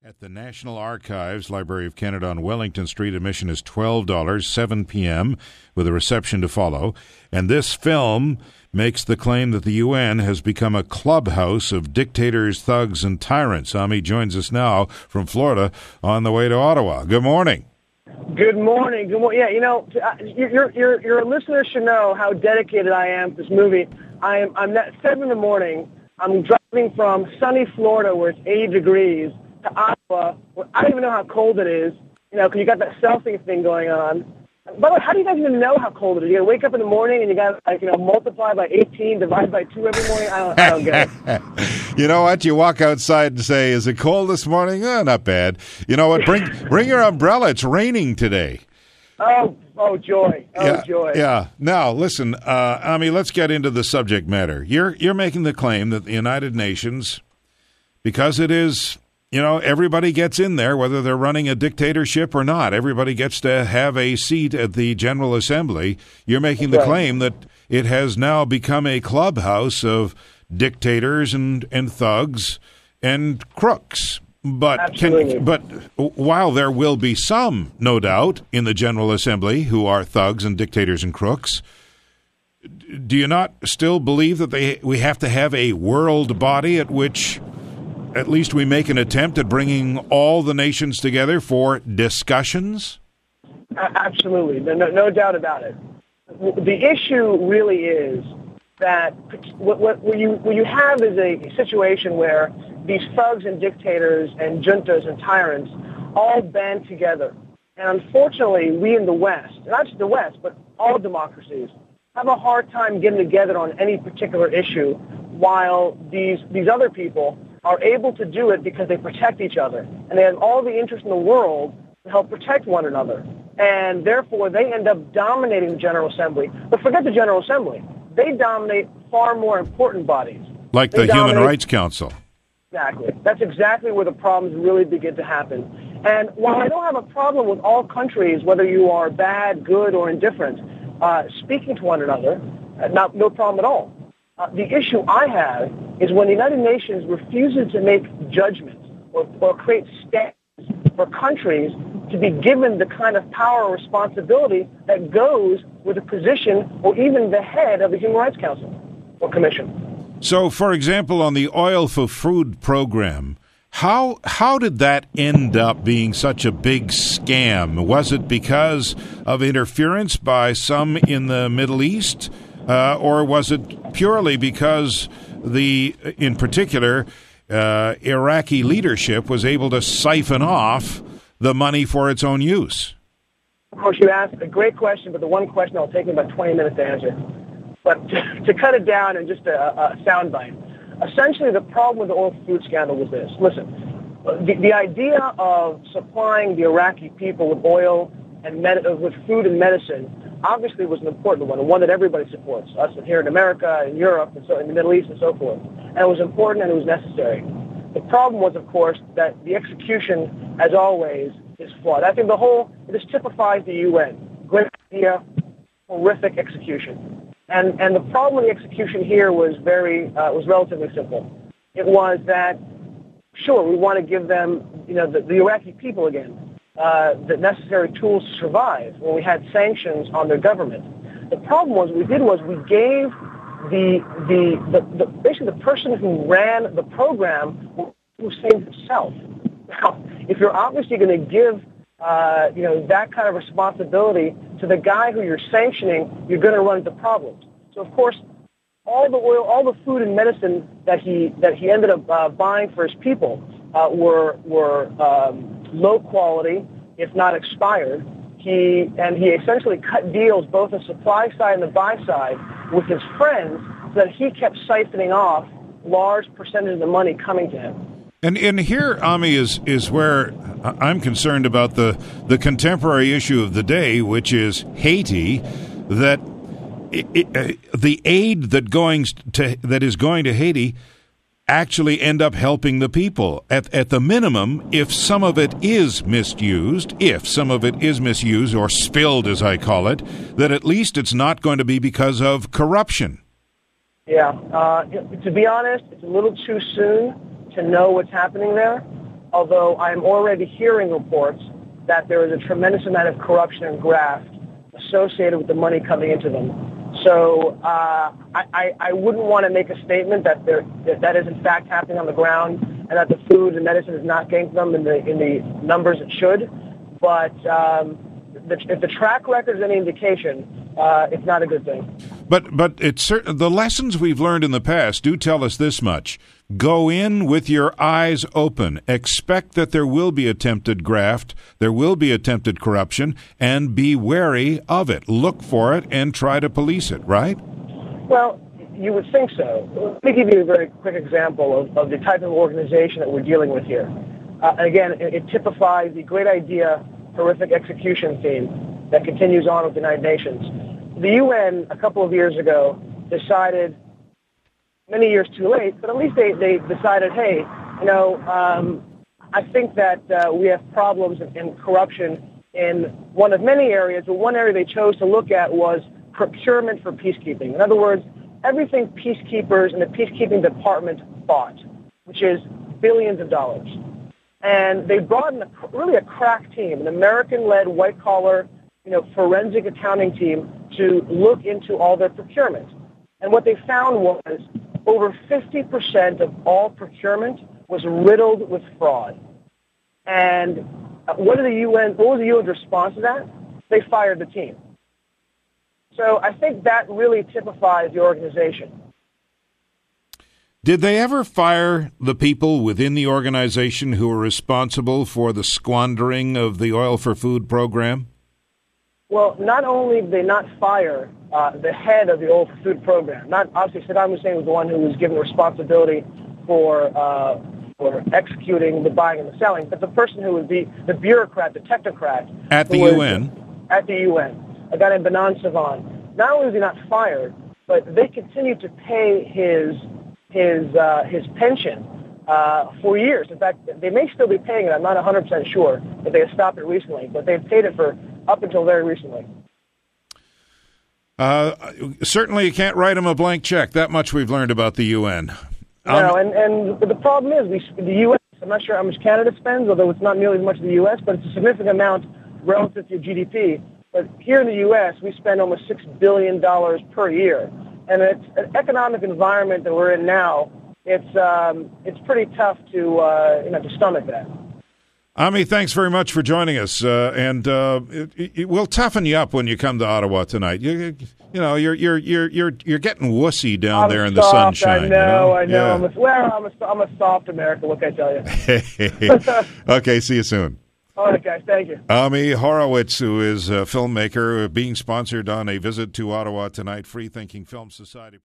At the National Archives, Library of Canada on Wellington Street, admission is $12, 7 p.m., with a reception to follow. And this film makes the claim that the UN has become a clubhouse of dictators, thugs, and tyrants. Ami joins us now from Florida on the way to Ottawa. Good morning. Good morning. Good morning. Yeah, you know, your listeners should know how dedicated I am to this movie. I'm at 7 in the morning. I'm driving from sunny Florida where it's 80 degrees to Ottawa, where I don't even know how cold it is, you know, because you got that Celsius thing going on. By the way, how do you guys even know how cold it is? You got to wake up in the morning and you got to, like, you know, multiply by 18, divide by 2 every morning? I don't get it. You know what? You walk outside and say, is it cold this morning? Not bad. You know what? Bring your umbrella. It's raining today. Oh, joy. Joy. Yeah. Now, listen, Ami, let's get into the subject matter. You're making the claim that the United Nations, because it is, you know, everybody gets in there, whether they're running a dictatorship or not. Everybody gets to have a seat at the General Assembly. You're making the claim that it has now become a clubhouse of dictators and thugs and crooks. But while there will be some, no doubt, in the General Assembly who are thugs and dictators and crooks, do you not still believe that we have to have a world body at which at least we make an attempt at bringing all the nations together for discussions? Absolutely. No doubt about it. The issue really is that what you have is a situation where these thugs and dictators and juntas and tyrants all band together. And unfortunately, we in the West, not just the West, but all democracies, have a hard time getting together on any particular issue, while these other people are able to do it because they protect each other. And they have all the interest in the world to help protect one another. And therefore, they end up dominating the General Assembly. But forget the General Assembly. They dominate far more important bodies. Like the Human Rights Council. Exactly. That's exactly where the problems really begin to happen. And while I don't have a problem with all countries, whether you are bad, good, or indifferent, speaking to one another, no problem at all. The issue I have is when the United Nations refuses to make judgments or create standards for countries to be given the kind of power or responsibility that goes with the position or even the head of the Human Rights Council or Commission. So, for example, on the Oil for Food program, how did that end up being such a big scam? Was it because of interference by some in the Middle East? Or was it purely because in particular, Iraqi leadership was able to siphon off the money for its own use? Of course, you asked a great question, but the one question I'll take me about 20 minutes to answer. But to cut it down in just a soundbite, essentially the problem with the oil food scandal was this. Listen, the idea of supplying the Iraqi people with oil and with food and medicine obviously was an important one, and one that everybody supports, us here in America, in Europe, and so in the Middle East and so forth. And it was important and it was necessary. The problem was, of course, that the execution, as always, is flawed. I think this typifies the UN. Great idea, horrific execution. And the problem with the execution here was was relatively simple. It was that, sure, we want to give them, you know, the Iraqi people again, the necessary tools to survive when we had sanctions on their government. The problem was we gave basically the person who ran the program Hussein himself. Now, if you're obviously going to give that kind of responsibility to the guy who you're sanctioning, you're going to run into problems. So of course, all the oil, all the food and medicine that he ended up buying for his people were low quality, if not expired. He essentially cut deals both on supply side and the buy side with his friends so that he kept siphoning off large percentage of the money coming to him. And here, Ami, is where I'm concerned about the contemporary issue of the day, which is Haiti, that the aid that is going to Haiti actually end up helping the people. At the minimum, if some of it is misused, or spilled, as I call it, that at least it's not going to be because of corruption. Yeah. To be honest, it's a little too soon to know what's happening there. although I'm already hearing reports that there is a tremendous amount of corruption and graft associated with the money coming into them. So I wouldn't want to make a statement that that is in fact happening on the ground and that the food and medicine is not getting to them in the numbers it should. But if the track record is any indication, it's not a good thing. But it's certain the lessons we've learned in the past do tell us this much. Go in with your eyes open. Expect that there will be attempted graft, there will be attempted corruption, and be wary of it. Look for it and try to police it, right? Well, you would think so. Let me give you a very quick example of the type of organization that we're dealing with here. Again, it typifies the great idea, horrific execution theme that continues on with the United Nations. The UN, a couple of years ago, decided, many years too late, but at least they decided, hey, I think that we have problems in corruption in one of many areas, but one area they chose to look at was procurement for peacekeeping. In other words, everything peacekeepers and the peacekeeping department bought, which is billions of dollars. And they brought in really a crack team, an American-led, white-collar, forensic accounting team to look into all their procurement. And what they found was over 50% of all procurement was riddled with fraud. And what was the UN's response to that? They fired the team. So I think that really typifies the organization. Did they ever fire the people within the organization who were responsible for the squandering of the Oil for Food program? Well, not only did they not fire the head of the Oil for Food program, not obviously Saddam Hussein was the one who was given responsibility for executing the buying and the selling, but the person who was the bureaucrat, the technocrat at the UN, a guy named Benan Savan. Not only was he not fired, but they continued to pay his pension for years. In fact, they may still be paying it. I'm not 100% sure if they have stopped it recently, but they've paid it for up until very recently. Certainly you can't write them a blank check. That much we've learned about the UN. No, and the problem is the U.S., I'm not sure how much Canada spends, although it's not nearly as much as the U.S., but it's a significant amount relative to GDP. But here in the U.S., we spend almost $6 billion per year. And it's an economic environment that we're in now. It's pretty tough to stomach that. Ami, thanks very much for joining us, and we'll toughen you up when you come to Ottawa tonight. You're getting wussy down there in the sunshine. I know. Yeah. I'm a soft American. What can I tell you? Okay, see you soon. All right, guys. Thank you. Ami Horowitz, who is a filmmaker, being sponsored on a visit to Ottawa tonight. Free Thinking Film Society.